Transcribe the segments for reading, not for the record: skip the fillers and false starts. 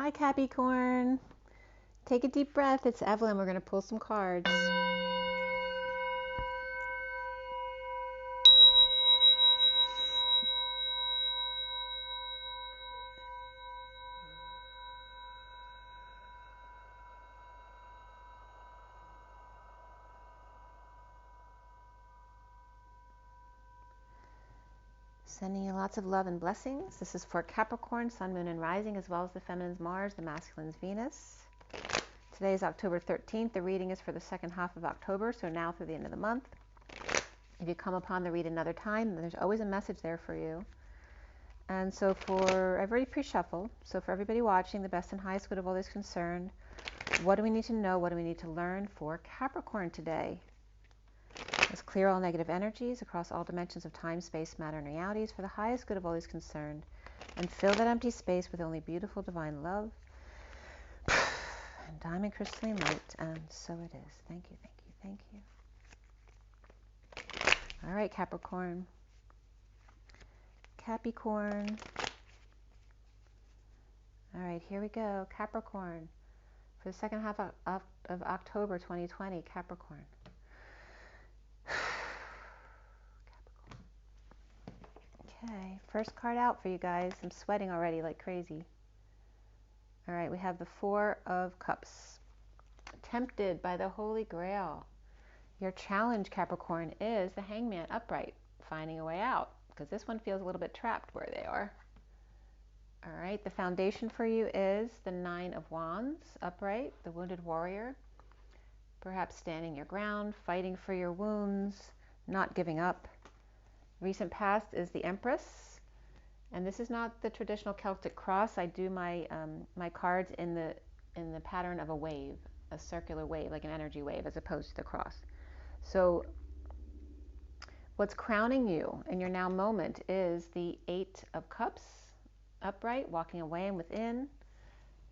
Hi, Capricorn. Take a deep breath. It's Evelyn. We're going to pull some cards. Sending you lots of love and blessings. This is for Capricorn, Sun, Moon, and Rising, as well as the feminine's Mars, the masculine's Venus. Today is October 13th. The reading is for the second half of October, so now through the end of the month. If you come upon the read another time, there's always a message there for you. And so I've already pre-shuffled, so for everybody watching, the best and highest good of all is concerned. What do we need to know? What do we need to learn for Capricorn today? Let's clear all negative energies across all dimensions of time, space, matter, and realities for the highest good of all is concerned. And fill that empty space with only beautiful divine love and diamond crystalline light. And so it is. Thank you, thank you, thank you. All right, Capricorn. Capricorn. All right, here we go. Capricorn. For the second half of October 2020, Capricorn. Okay, first card out for you guys. I'm sweating already like crazy. All right, we have the Four of Cups. Tempted by the Holy Grail. Your challenge, Capricorn, is the Hangman upright, finding a way out, because this one feels a little bit trapped where they are. All right, the foundation for you is the Nine of Wands, upright, the Wounded Warrior. Perhaps standing your ground, fighting for your wounds, not giving up. Recent past is the Empress, and this is not the traditional Celtic cross. I do my my cards in the pattern of a wave, a circular wave, like an energy wave, as opposed to the cross. So what's crowning you in your now moment is the Eight of Cups, upright, walking away and within,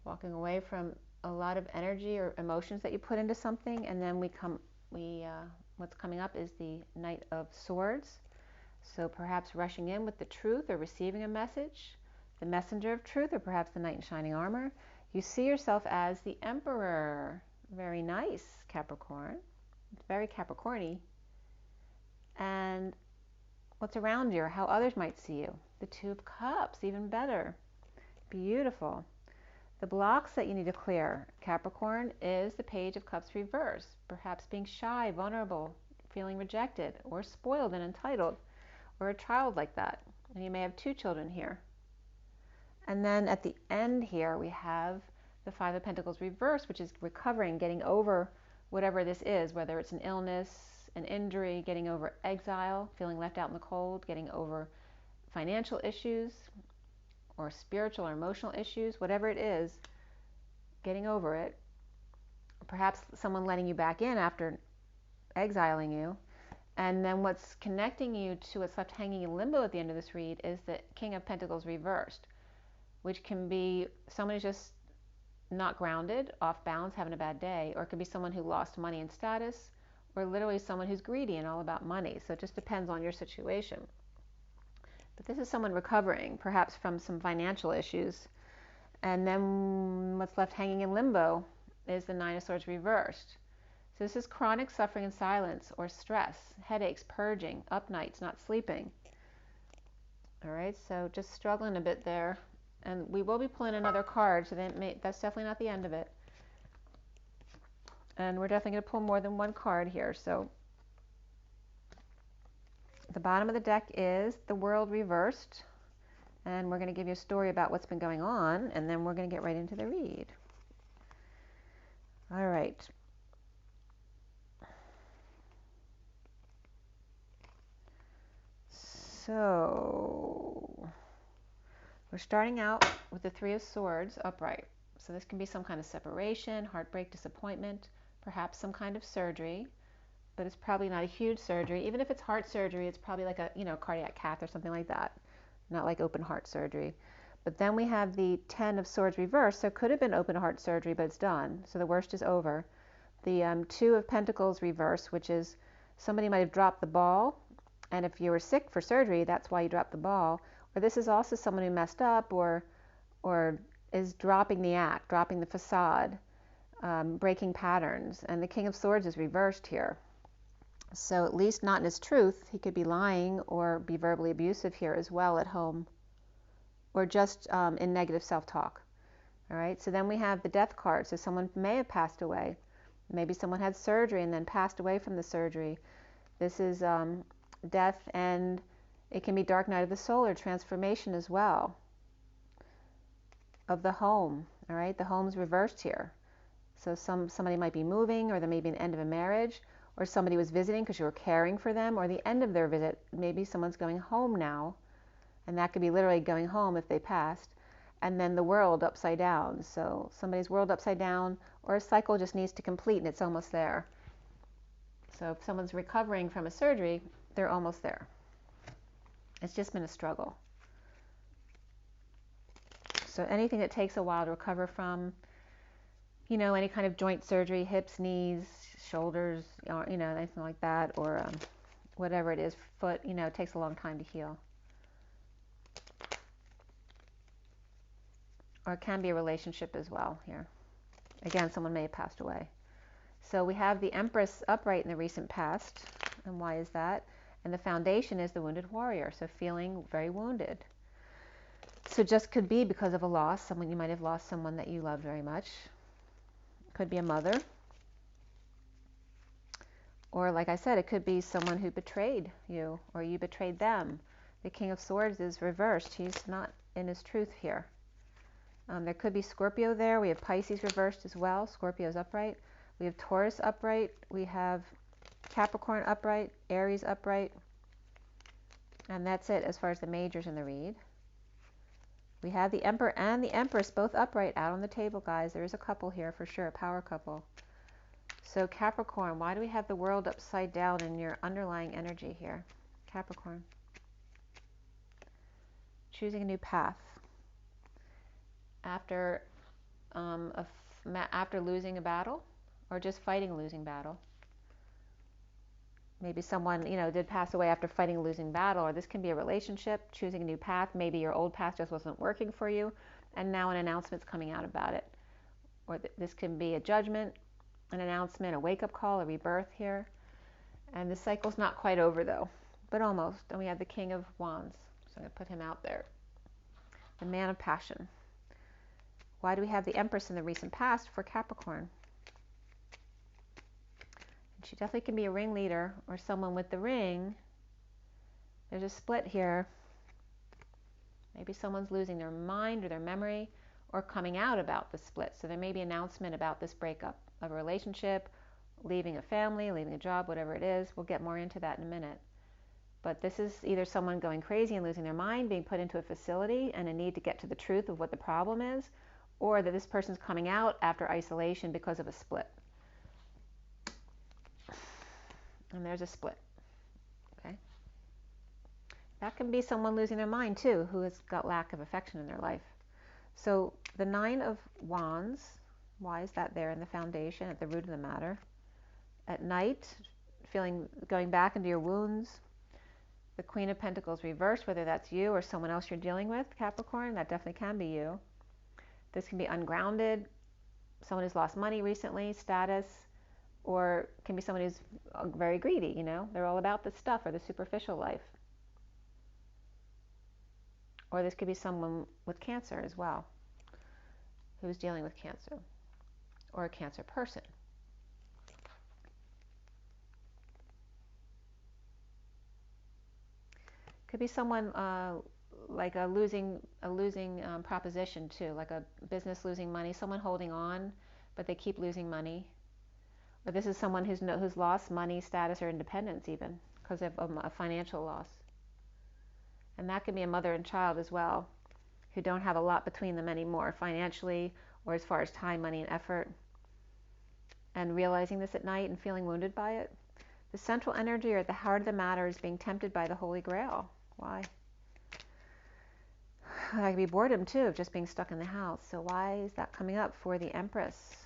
walking away from a lot of energy or emotions that you put into something, and then what's coming up is the Knight of Swords. So perhaps rushing in with the truth or receiving a message, the messenger of truth, or perhaps the knight in shining armor. You see yourself as the Emperor. Very nice, Capricorn. It's very Capricorny. And what's around you, or how others might see you. The Two of Cups, even better. Beautiful. The blocks that you need to clear, Capricorn, is the Page of Cups reversed. Perhaps being shy, vulnerable, feeling rejected, or spoiled and entitled, or a child like that. And you may have two children here. And then at the end here, we have the Five of Pentacles reversed, which is recovering, getting over whatever this is, whether it's an illness, an injury, getting over exile, feeling left out in the cold, getting over financial issues, or spiritual or emotional issues, whatever it is, getting over it. Perhaps someone letting you back in after exiling you. And then what's connecting you to what's left hanging in limbo at the end of this read is the King of Pentacles reversed, which can be someone who's just not grounded, off balance, having a bad day, or it could be someone who lost money and status, or literally someone who's greedy and all about money. So it just depends on your situation. But this is someone recovering, perhaps from some financial issues. And then what's left hanging in limbo is the Nine of Swords reversed. So this is chronic suffering in silence or stress, headaches, purging, up nights, not sleeping. All right, so just struggling a bit there. And we will be pulling another card, so that's definitely not the end of it. And we're definitely going to pull more than one card here. So the bottom of the deck is the World reversed. And we're going to give you a story about what's been going on, and then we're going to get right into the read. All right. So we're starting out with the Three of Swords upright. So this can be some kind of separation, heartbreak, disappointment, perhaps some kind of surgery, but it's probably not a huge surgery. Even if it's heart surgery, it's probably like a cardiac cath or something like that, not like open heart surgery. But then we have the Ten of Swords reversed, so it could have been open heart surgery, but it's done, so the worst is over. The Two of Pentacles reversed, which is somebody might have dropped the ball, and if you were sick for surgery, that's why you dropped the ball. Or this is also someone who messed up or is dropping the act, dropping the facade, breaking patterns. And the King of Swords is reversed here. So at least not in his truth. He could be lying or be verbally abusive here as well at home, or just in negative self-talk. All right, so then we have the Death card. So someone may have passed away. Maybe someone had surgery and then passed away from the surgery. This is death, and it can be dark night of the soul or transformation as well of the home. All right, the home's reversed here. So somebody might be moving, or there may be an end of a marriage, or somebody was visiting because you were caring for them, or the end of their visit. Maybe someone's going home now, and that could be literally going home if they passed. And then the world upside down. So somebody's world upside down, or a cycle just needs to complete and it's almost there. So if someone's recovering from a surgery, they're almost there. It's just been a struggle. So anything that takes a while to recover from, you know, any kind of joint surgery, hips, knees, shoulders, you know, anything like that, or whatever it is, foot, you know, it takes a long time to heal. Or it can be a relationship as well here. Again, someone may have passed away. So we have the Empress upright in the recent past. And why is that? And the foundation is the wounded warrior. So feeling very wounded. So just could be because of a loss. Someone, you might have lost someone that you love very much. Could be a mother. Or like I said, it could be someone who betrayed you, or you betrayed them. The King of Swords is reversed. He's not in his truth here. There could be Scorpio there. We have Pisces reversed as well. Scorpio's upright. We have Taurus upright. We have Capricorn upright. Aries upright. And that's it as far as the majors in the read. We have the Emperor and the Empress both upright out on the table, guys. There is a couple here for sure, a power couple. So Capricorn, why do we have the world upside down in your underlying energy here? Capricorn. Choosing a new path. After after losing a battle, or just fighting a losing battle. Maybe someone, you know, did pass away after fighting a losing battle, or this can be a relationship, choosing a new path. Maybe your old path just wasn't working for you, and now an announcement's coming out about it. Or this can be a judgment, an announcement, a wake-up call, a rebirth here. And the cycle's not quite over though, but almost. And we have the King of Wands, so I'm going to put him out there. The Man of Passion. Why do we have the Empress in the recent past for Capricorn? And she definitely can be a ringleader or someone with the ring. There's a split here. Maybe someone's losing their mind or their memory, or coming out about the split. So there may be an announcement about this breakup of a relationship, leaving a family, leaving a job, whatever it is. We'll get more into that in a minute. But this is either someone going crazy and losing their mind, being put into a facility, and a need to get to the truth of what the problem is, or that this person's coming out after isolation because of a split. And there's a split. Okay. That can be someone losing their mind too, who has got lack of affection in their life. So the Nine of Wands, why is that there in the foundation, at the root of the matter? At night, going back into your wounds. The Queen of Pentacles reversed, whether that's you or someone else you're dealing with, Capricorn, that definitely can be you. This can be ungrounded, someone who's lost money recently, status, or can be someone who's very greedy, you know, they're all about the stuff or the superficial life. Or this could be someone with cancer as well, who's dealing with cancer, or a cancer person. Could be someone like a losing proposition too, like a business losing money, someone holding on, but they keep losing money. Or this is someone who's lost money, status, or independence even because of a financial loss. And that could be a mother and child as well, who don't have a lot between them anymore financially, or as far as time, money, and effort. And realizing this at night and feeling wounded by it. The central energy, or at the heart of the matter, is being tempted by the Holy Grail. Why? That could be boredom too, of just being stuck in the house. So why is that coming up for the Empress?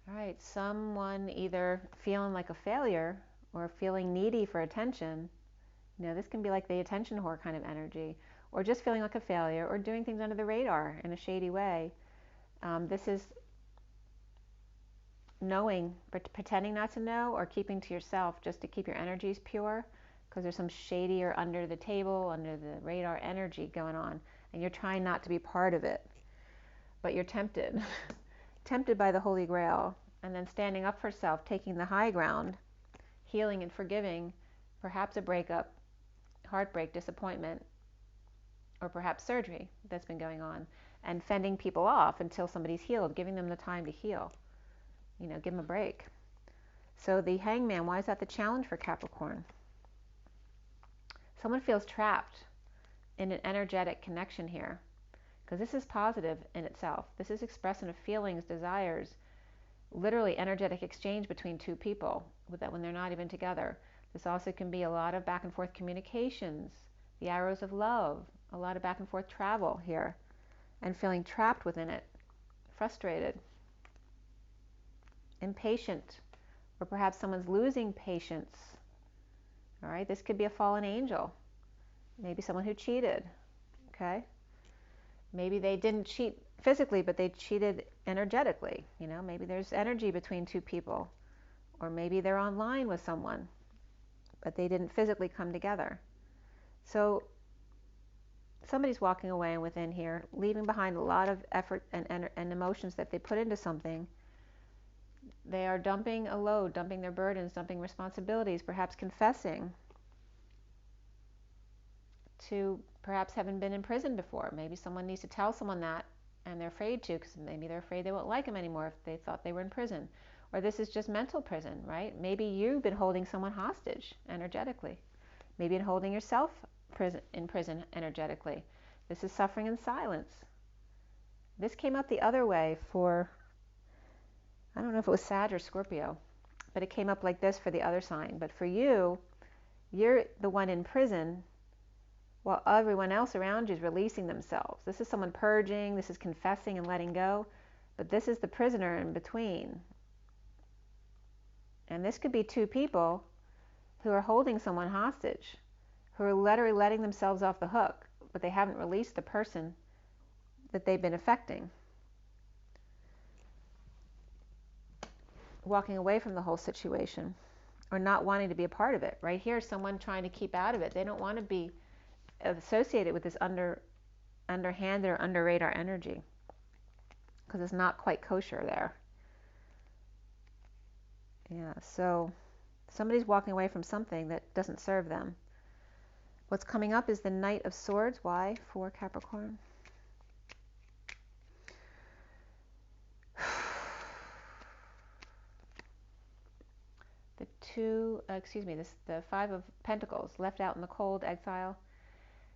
All right, someone either feeling like a failure or feeling needy for attention. You know, this can be like the attention whore kind of energy. or just feeling like a failure, or doing things under the radar in a shady way. This is knowing, but pretending not to know, or keeping to yourself just to keep your energies pure, because there's some shady or under the table, under the radar energy going on, and you're trying not to be part of it, but you're tempted. Tempted by the Holy Grail, and then standing up for self, taking the high ground, healing and forgiving, perhaps a breakup, heartbreak, disappointment, or perhaps surgery that's been going on, and fending people off until somebody's healed, giving them the time to heal. You know, give them a break. So the Hangman, why is that the challenge for Capricorn? Someone feels trapped in an energetic connection here, because this is positive in itself. This is expression of feelings, desires, literally energetic exchange between two people with that when they're not even together. This also can be a lot of back and forth communications, the arrows of love, a lot of back and forth travel here, and feeling trapped within it, frustrated, impatient, or perhaps someone's losing patience. All right, this could be a fallen angel, maybe someone who cheated. Okay, maybe they didn't cheat physically, but they cheated energetically. You know, maybe there's energy between two people, or maybe they're online with someone, but they didn't physically come together. So somebody's walking away within here, leaving behind a lot of effort and emotions that they put into something. They are dumping a load, dumping their burdens, dumping responsibilities, perhaps confessing to perhaps having been in prison before. Maybe someone needs to tell someone that, and they're afraid to, because maybe they're afraid they won't like them anymore if they thought they were in prison. Or this is just mental prison, right? Maybe you've been holding someone hostage energetically. Maybe you're holding yourself in prison energetically. This is suffering in silence. This came up the other way for, I don't know if it was Sag or Scorpio, but it came up like this for the other sign. But for you, you're the one in prison while everyone else around you is releasing themselves. This is someone purging, this is confessing and letting go, but this is the prisoner in between. And this could be two people who are holding someone hostage, who are literally letting themselves off the hook, but they haven't released the person that they've been affecting. Walking away from the whole situation, or not wanting to be a part of it. Right here, someone trying to keep out of it. They don't want to be associated with this underhanded or under radar energy, because it's not quite kosher there. Yeah, so somebody's walking away from something that doesn't serve them. What's coming up is the Knight of Swords. Why for Capricorn? The Five of Pentacles, left out in the cold, exile.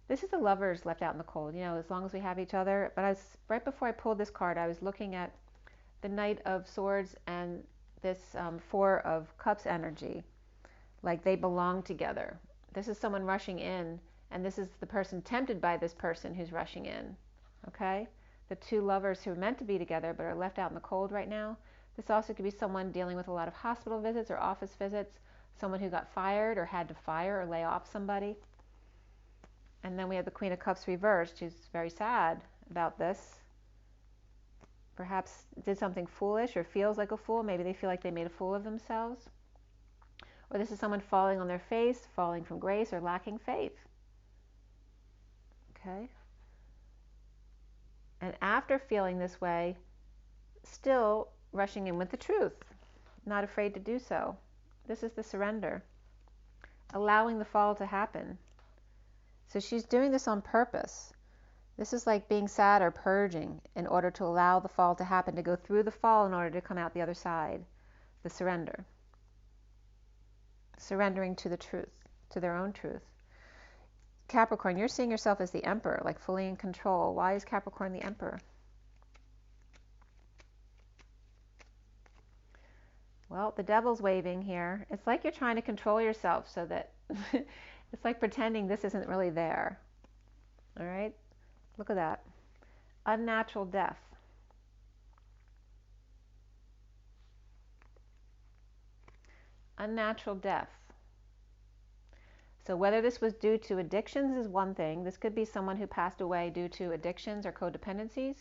This is the lovers left out in the cold, you know, as long as we have each other. But right before I pulled this card, I was looking at the Knight of Swords and this Four of Cups energy, like they belong together. This is someone rushing in, and this is the person tempted by this person who's rushing in, okay? The two lovers who are meant to be together but are left out in the cold right now. This also could be someone dealing with a lot of hospital visits or office visits, someone who got fired or had to fire or lay off somebody. And then we have the Queen of Cups reversed, who's very sad about this. Perhaps did something foolish or feels like a fool. Maybe they feel like they made a fool of themselves. Or this is someone falling on their face, falling from grace, or lacking faith. Okay? And after feeling this way, still rushing in with the truth, not afraid to do so. This is the surrender, allowing the fall to happen. So she's doing this on purpose. This is like being sad or purging in order to allow the fall to happen, to go through the fall in order to come out the other side. The surrender. Surrendering to the truth, to their own truth. Capricorn, you're seeing yourself as the Emperor, like fully in control. Why is Capricorn the Emperor? Well, the devil's waving here. It's like you're trying to control yourself so that it's like pretending this isn't really there. All right? Look at that. Unnatural death. Unnatural death. So whether this was due to addictions is one thing. This could be someone who passed away due to addictions or codependencies,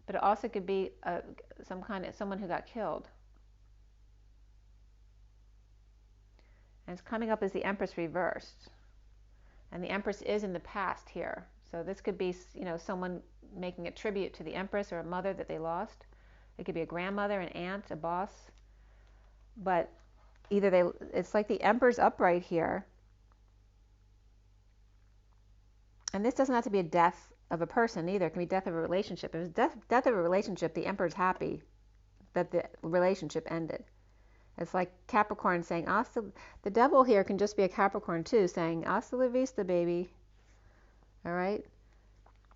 but it also could be someone who got killed. And it's coming up as the Empress reversed. And the Empress is in the past here. So this could be, someone making a tribute to the Empress or a mother that they lost. It could be a grandmother, an aunt, a boss. But it's like the Emperor's upright here. And this doesn't have to be a death of a person either. It can be death of a relationship. If it's death of a relationship, the Emperor's happy that the relationship ended. It's like Capricorn saying, the devil here can just be a Capricorn too, saying, hasta la vista, baby. All right?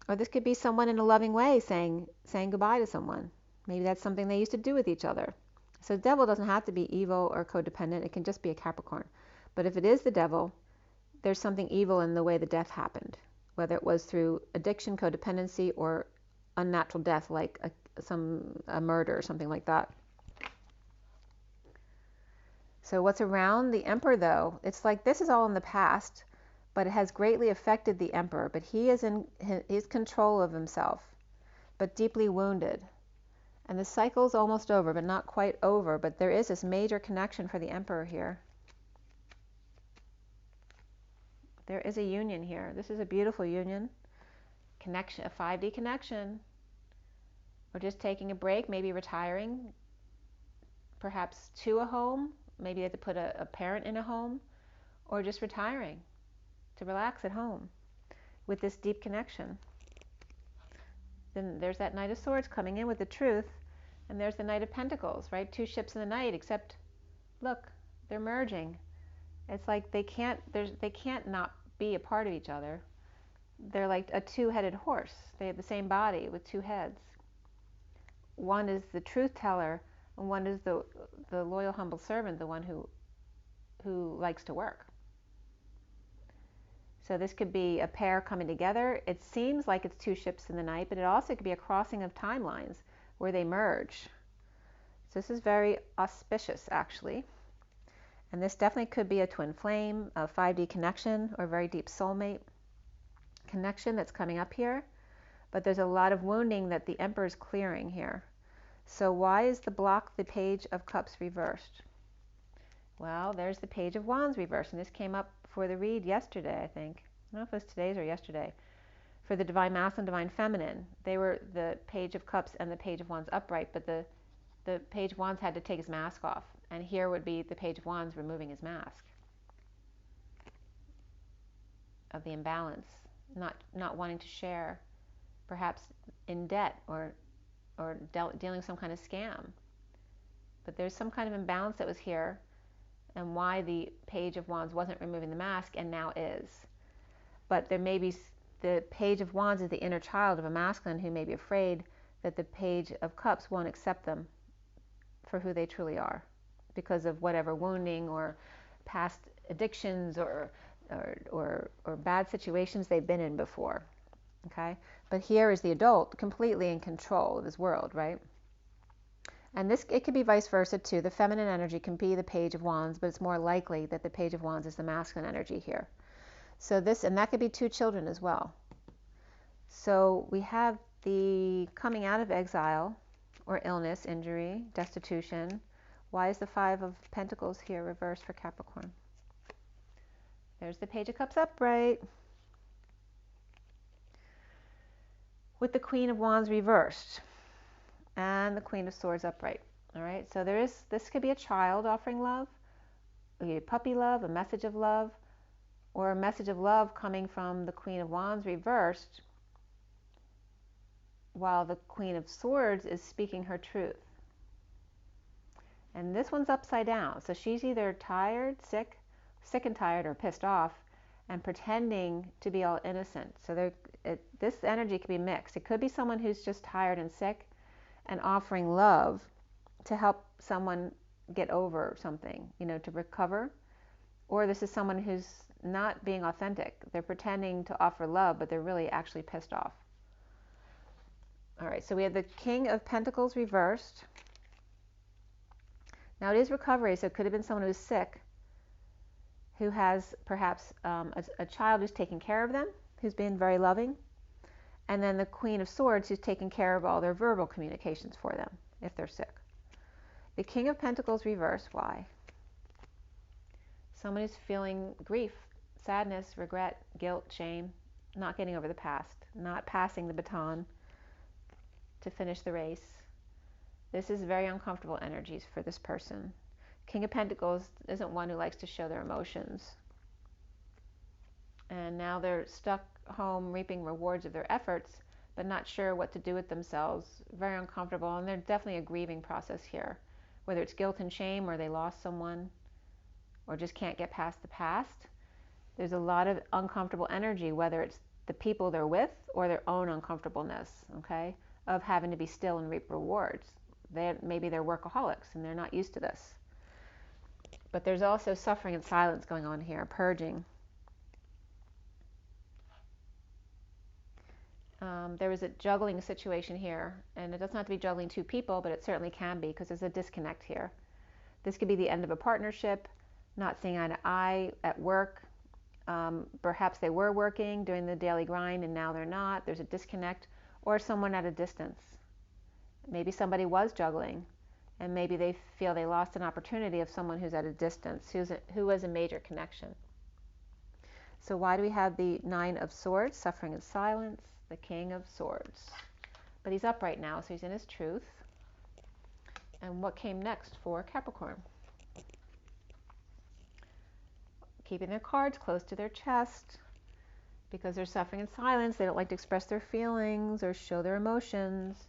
Or this could be someone in a loving way saying goodbye to someone. Maybe that's something they used to do with each other. So the devil doesn't have to be evil or codependent. It can just be a Capricorn. But if it is the devil, there's something evil in the way the death happened, whether it was through addiction, codependency, or unnatural death, like a murder or something like that. So what's around the Emperor, though, it's like this is all in the past, but it has greatly affected the Emperor. But he is in his control of himself, but deeply wounded. And the cycle's almost over, but not quite over. But there is this major connection for the Emperor here. There is a union here. This is a beautiful union. Connection, a 5D connection. Or just taking a break, maybe retiring, perhaps to a home. Maybe they have to put a parent in a home, or just retiring to relax at home with this deep connection. Then there's that Knight of Swords coming in with the truth, and there's the Knight of Pentacles, right? Two ships in the night, except, look, they're merging. It's like they can't not be a part of each other. They're like a two-headed horse. They have the same body with two heads. One is the truth teller, and one is the loyal, humble servant, the one who likes to work. So this could be a pair coming together. It seems like it's two ships in the night, but it also could be a crossing of timelines where they merge. So this is very auspicious, actually. And this definitely could be a twin flame, a 5D connection, or a very deep soulmate connection that's coming up here. But there's a lot of wounding that the Emperor is clearing here. So why is the block the Page of Cups reversed? Well, there's the Page of Wands reversed, and this came up for the read yesterday, I think. I don't know if it was today's or yesterday. For the Divine Masculine, Divine Feminine, they were the Page of Cups and the Page of Wands upright, but the Page of Wands had to take his mask off. And here would be the Page of Wands removing his mask. Of the imbalance, not wanting to share, perhaps in debt or dealing with some kind of scam. But there's some kind of imbalance that was here, and why the Page of Wands wasn't removing the mask and now is. But there may be, the Page of Wands is the inner child of a masculine who may be afraid that the Page of Cups won't accept them for who they truly are, because of whatever wounding or past addictions or bad situations they've been in before. Okay? But here is the adult completely in control of his world, right? And it could be vice versa too. The feminine energy can be the Page of Wands, but it's more likely that the Page of Wands is the masculine energy here. So and that could be two children as well. So we have the coming out of exile or illness, injury, destitution. Why is the Five of Pentacles here reversed for Capricorn? There's the Page of Cups upright, with the Queen of Wands reversed, and the Queen of Swords upright. All right, so this could be a child offering love, a puppy love, a message of love, or a message of love coming from the Queen of Wands reversed, while the Queen of Swords is speaking her truth. And this one's upside down, so she's either tired, sick and tired, or pissed off, and pretending to be all innocent. So this energy could be mixed. It could be someone who's just tired and sick and offering love to help someone get over something, to recover. Or this is someone who's not being authentic. They're pretending to offer love, but they're really actually pissed off. All right, so we have the King of Pentacles reversed. Now it is recovery, so it could have been someone who's sick who has perhaps a child who's taking care of them, who's been very loving, and then the Queen of Swords who's taking care of all their verbal communications for them if they're sick. The King of Pentacles reverse, why? Someone who's feeling grief, sadness, regret, guilt, shame, not getting over the past, not passing the baton to finish the race. This is very uncomfortable energies for this person. King of Pentacles isn't one who likes to show their emotions. And now they're stuck home reaping rewards of their efforts, but not sure what to do with themselves. Very uncomfortable, and there's definitely a grieving process here. Whether it's guilt and shame, or they lost someone, or just can't get past the past. There's a lot of uncomfortable energy, whether it's the people they're with or their own uncomfortableness, okay, of having to be still and reap rewards. Maybe they're workaholics and they're not used to this. But there's also suffering and silence going on here, purging. There was a juggling situation here, and it doesn't have to be juggling two people, but it certainly can be, because there's a disconnect here. This could be the end of a partnership, not seeing eye to eye at work. Perhaps they were working, doing the daily grind, and now they're not. There's a disconnect, or someone at a distance. Maybe somebody was juggling, and maybe they feel they lost an opportunity of someone who's at a distance, who was a major connection. So why do we have the Nine of Swords, suffering and silence, the King of Swords? But he's upright now, so he's in his truth. And what came next for Capricorn? Keeping their cards close to their chest, because they're suffering in silence. They don't like to express their feelings or show their emotions.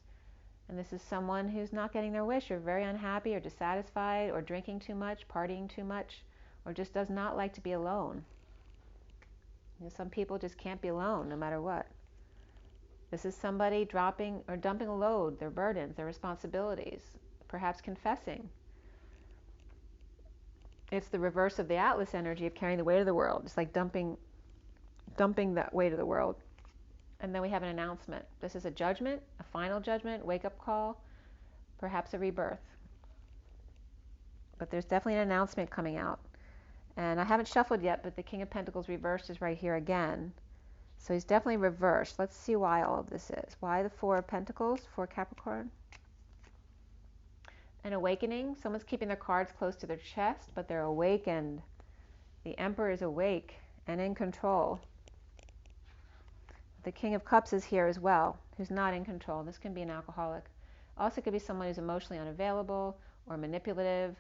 And this is someone who's not getting their wish, or very unhappy, or dissatisfied, or drinking too much, partying too much, or just does not like to be alone. Some people just can't be alone no matter what. This is somebody dropping or dumping a load, their burdens, their responsibilities, perhaps confessing. It's the reverse of the Atlas energy of carrying the weight of the world. It's like dumping that weight of the world. And then we have an announcement. This is a judgment, a final judgment, wake-up call, perhaps a rebirth. But there's definitely an announcement coming out. And I haven't shuffled yet, but the King of Pentacles reversed is right here again. So he's definitely reversed. Let's see why all of this is. Why the Four of Pentacles for Capricorn? An awakening. Someone's keeping their cards close to their chest, but they're awakened. The Emperor is awake and in control. The King of Cups is here as well, who's not in control. This can be an alcoholic. Also could be someone who's emotionally unavailable or manipulative.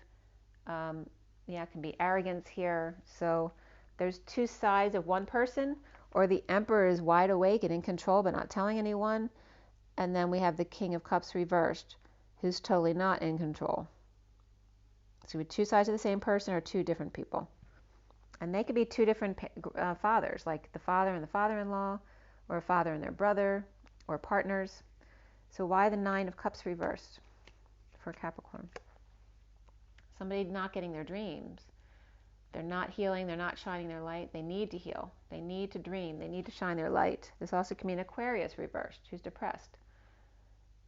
It can be arrogance here. So there's two sides of one person, or the Emperor is wide awake and in control but not telling anyone. And then we have the King of Cups reversed, who's totally not in control. So we have two sides of the same person, or two different people. And they could be two different fathers, like the father and the father-in-law, or a father and their brother, or partners. So why the Nine of Cups reversed for Capricorn? Somebody not getting their dreams. They're not healing, they're not shining their light. They need to heal, they need to dream, they need to shine their light. This also could mean Aquarius reversed, who's depressed.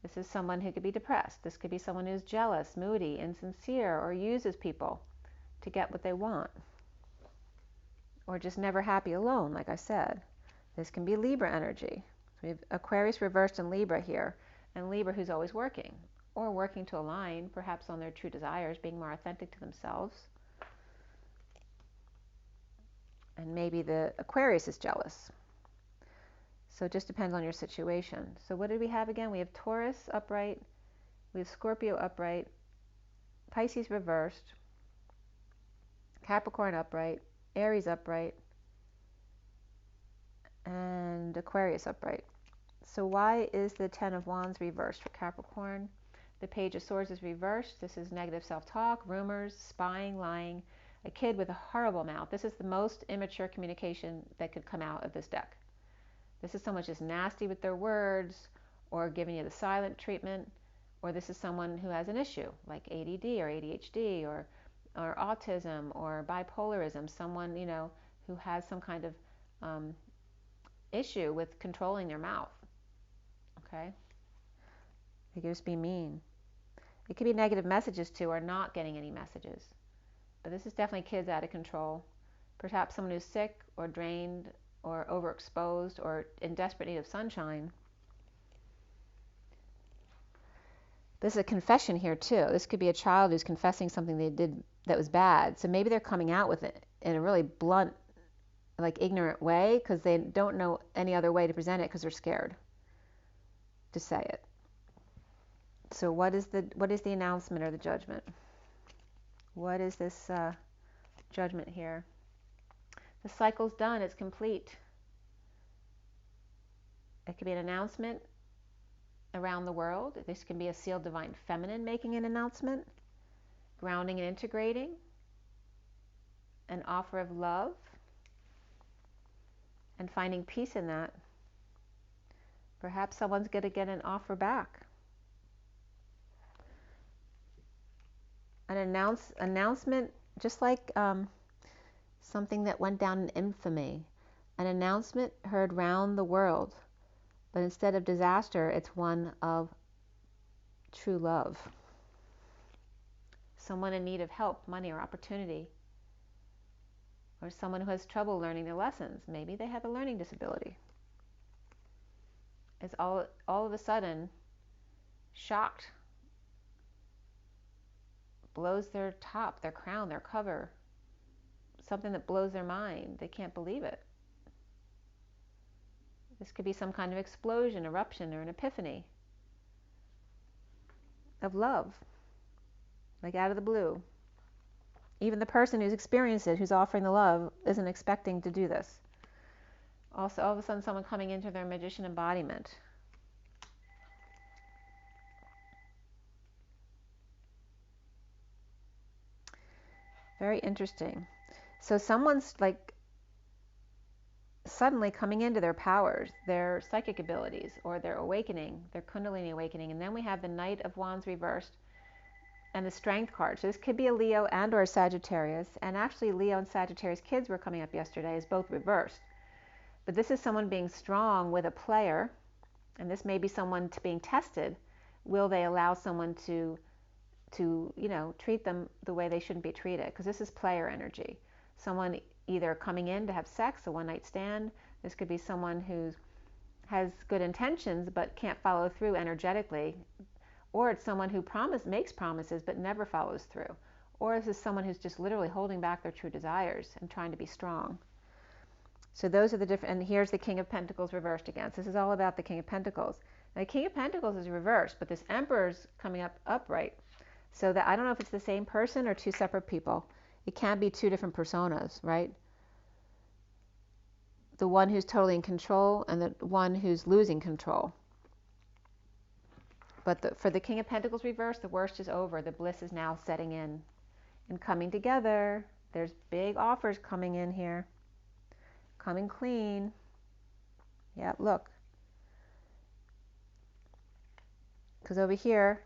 This is someone who could be depressed. This could be someone who's jealous, moody, insincere, or uses people to get what they want. Or just never happy alone, like I said. This can be Libra energy. So we have Aquarius reversed in Libra here, and Libra who's always working, or working to align, perhaps on their true desires, being more authentic to themselves. And maybe the Aquarius is jealous. So it just depends on your situation. So what did we have again? We have Taurus upright, we have Scorpio upright, Pisces reversed, Capricorn upright, Aries upright, and Aquarius upright. So why is the Ten of Wands reversed for Capricorn? The Page of Swords is reversed. This is negative self-talk, rumors, spying, lying, a kid with a horrible mouth. This is the most immature communication that could come out of this deck. This is someone just nasty with their words, or giving you the silent treatment, or this is someone who has an issue like ADD or ADHD or autism or bipolarism, someone, who has some kind of issue with controlling their mouth. Okay? They could just be mean. It could be negative messages too, or not getting any messages. But this is definitely kids out of control. Perhaps someone who's sick or drained or overexposed or in desperate need of sunshine. This is a confession here too. This could be a child who's confessing something they did that was bad. So maybe they're coming out with it in a really blunt, like ignorant way, because they don't know any other way to present it because they're scared to say it. So what is the announcement or the judgment? What is this judgment here? The cycle's done. It's complete. It could be an announcement around the world. This can be a sealed divine feminine making an announcement, grounding and integrating, an offer of love, and finding peace in that. Perhaps someone's going to get an offer back. An announcement, just like something that went down in infamy. An announcement heard round the world. But instead of disaster, it's one of true love. Someone in need of help, money, or opportunity. Or someone who has trouble learning their lessons. Maybe they have a learning disability. Is all of a sudden shocked. Blows their top, their crown, their cover. Something that blows their mind. They can't believe it. This could be some kind of explosion, eruption, or an epiphany of love, like out of the blue. Even the person who's experienced it, who's offering the love, isn't expecting to do this. Also, all of a sudden, someone coming into their magician embodiment. Very interesting. So someone's like suddenly coming into their powers, their psychic abilities, or their awakening, their Kundalini awakening. And then we have the Knight of Wands reversed and the Strength card. So this could be a Leo and or a Sagittarius. And actually Leo and Sagittarius kids were coming up yesterday as both reversed. But this is someone being strong with a player. And this may be someone being tested. Will they allow someone to treat them the way they shouldn't be treated? Because this is player energy. Someone either coming in to have sex, a one-night stand. This could be someone who has good intentions but can't follow through energetically. Or it's someone who makes promises but never follows through. Or this is someone who's just literally holding back their true desires and trying to be strong. So those are the different, and here's the King of Pentacles reversed again. So this is all about the King of Pentacles. Now the King of Pentacles is reversed, but this Emperor's coming up upright. So that I don't know if it's the same person or two separate people. It can be two different personas, right? The one who's totally in control and the one who's losing control. But for the King of Pentacles reversed, the worst is over. The bliss is now setting in and coming together. There's big offers coming in here. Coming clean. Yeah, look. Because over here,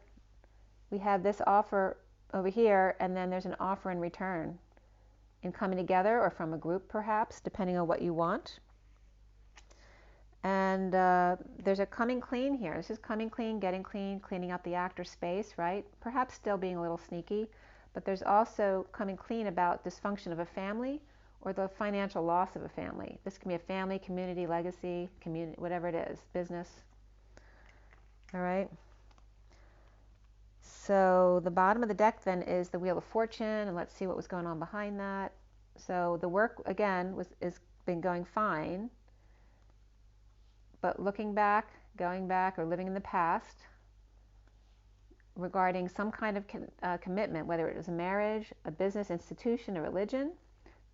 we have this offer over here, and then there's an offer in return. In coming together, or from a group perhaps, depending on what you want. And there's a coming clean here. This is coming clean, getting clean, cleaning up the act or space, right? Perhaps still being a little sneaky, but there's also coming clean about dysfunction of a family or the financial loss of a family. This can be a family, community, legacy, community, whatever it is, business. All right. So the bottom of the deck then is the Wheel of Fortune, and let's see what was going on behind that. So the work again is been going fine, but looking back, going back, or living in the past regarding some kind of commitment, whether it was a marriage, a business, institution, a religion,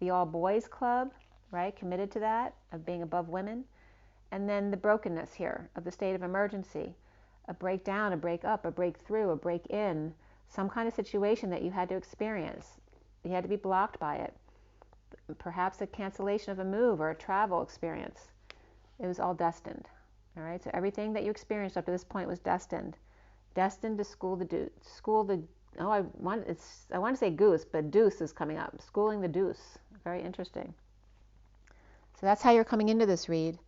the all boys club, right? Committed to that, of being above women, and then the brokenness here of the state of emergency. A breakdown, a break up, a breakthrough, a break in, some kind of situation that you had to experience. You had to be blocked by it. Perhaps a cancellation of a move or a travel experience. It was all destined. All right, so everything that you experienced up to this point was destined. Destined to I want to say goose, but deuce is coming up. Schooling the deuce. Very interesting. So that's how you're coming into this read.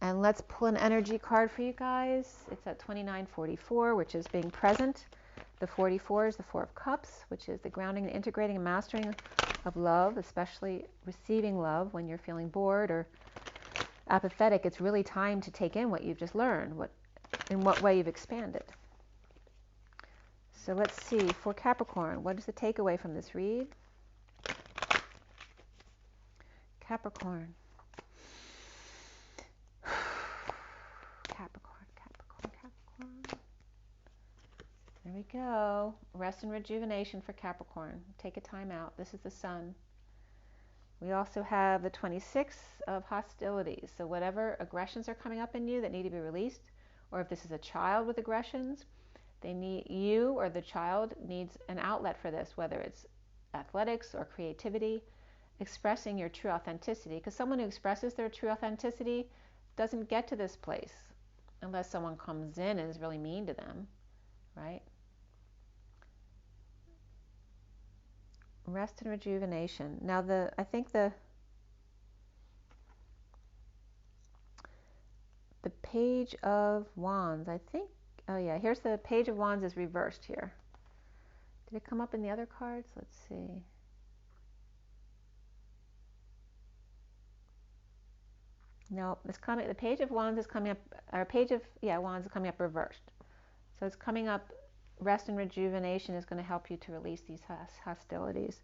And let's pull an energy card for you guys. It's at 2944, which is being present. The 44 is the Four of Cups, which is the grounding and integrating and mastering of love, especially receiving love when you're feeling bored or apathetic. It's really time to take in what you've just learned, in what way you've expanded. So let's see, for Capricorn, what is the takeaway from this read? Capricorn. Capricorn, Capricorn, Capricorn. There we go. Rest and rejuvenation for Capricorn. Take a time out. This is the Sun. We also have the 26 of hostilities. So whatever aggressions are coming up in you that need to be released, or if this is a child with aggressions, you or the child needs an outlet for this, whether it's athletics or creativity, expressing your true authenticity. Because someone who expresses their true authenticity doesn't get to this place unless someone comes in and is really mean to them, right? Rest and rejuvenation. Now I think the Page of Wands, oh yeah, here's the Page of Wands is reversed here. Did it come up in the other cards? Let's see. No, it's coming. The Page of Wands is coming up, or Wands is coming up reversed. So it's coming up. Rest and rejuvenation is going to help you to release these hostilities.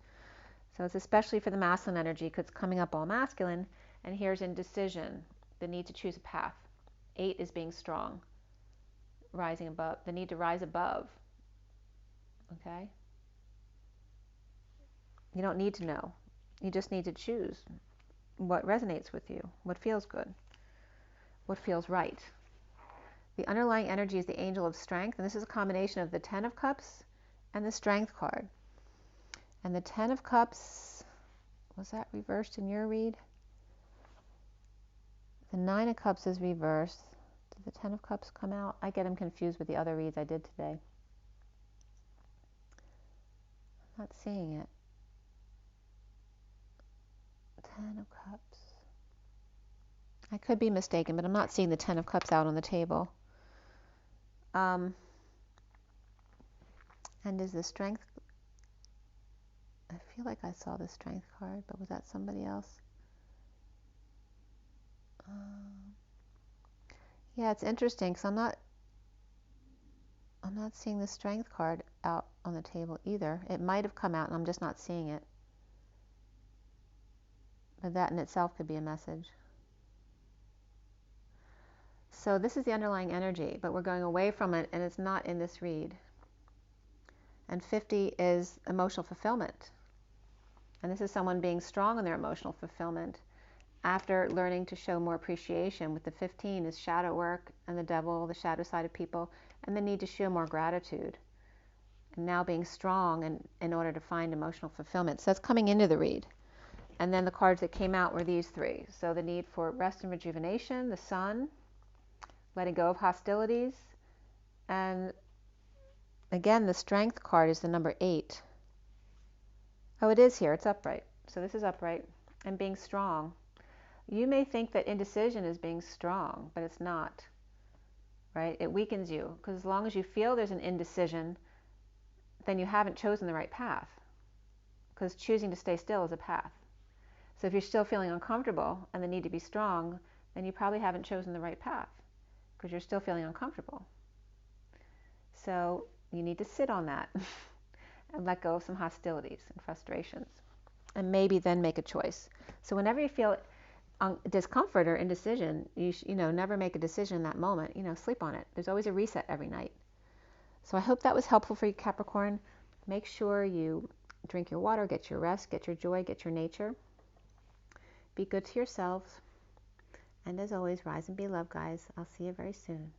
So it's especially for the masculine energy because it's coming up all masculine. And here's indecision, the need to choose a path. 8 is being strong, rising above, the need to rise above. Okay? You don't need to know. You just need to choose what resonates with you, what feels good, what feels right. The underlying energy is the Angel of Strength, and this is a combination of the 10 of Cups and the Strength card. And the 10 of Cups, was that reversed in your read? The 9 of Cups is reversed. Did the 10 of Cups come out? I get them confused with the other reads I did today. I'm not seeing it. 10 of Cups. I could be mistaken, but I'm not seeing the 10 of Cups out on the table. And is the Strength... I feel like I saw the Strength card, but was that somebody else? Yeah, it's interesting because I'm not seeing the Strength card out on the table either. It might have come out and I'm just not seeing it. But that in itself could be a message. So this is the underlying energy, but we're going away from it and it's not in this read. And 50 is emotional fulfillment. And this is someone being strong in their emotional fulfillment after learning to show more appreciation. With the 15 is shadow work and the devil, the shadow side of people, and the need to show more gratitude. And now being strong in order to find emotional fulfillment. So that's coming into the read. And then the cards that came out were these 3. So the need for rest and rejuvenation, the Sun, letting go of hostilities, and again the Strength card is the number 8. Oh, it is here. It's upright. So this is upright. And being strong. You may think that indecision is being strong, but it's not. Right? It weakens you. Because as long as you feel there's an indecision, then you haven't chosen the right path. Because choosing to stay still is a path. So if you're still feeling uncomfortable and the need to be strong, then you probably haven't chosen the right path. Because you're still feeling uncomfortable. So you need to sit on that and let go of some hostilities and frustrations. And maybe then make a choice. So whenever you feel discomfort or indecision, you never make a decision in that moment. Sleep on it. There's always a reset every night. So I hope that was helpful for you, Capricorn. Make sure you drink your water, get your rest, get your joy, get your nature. Be good to yourselves. And as always, rise and be loved, guys. I'll see you very soon.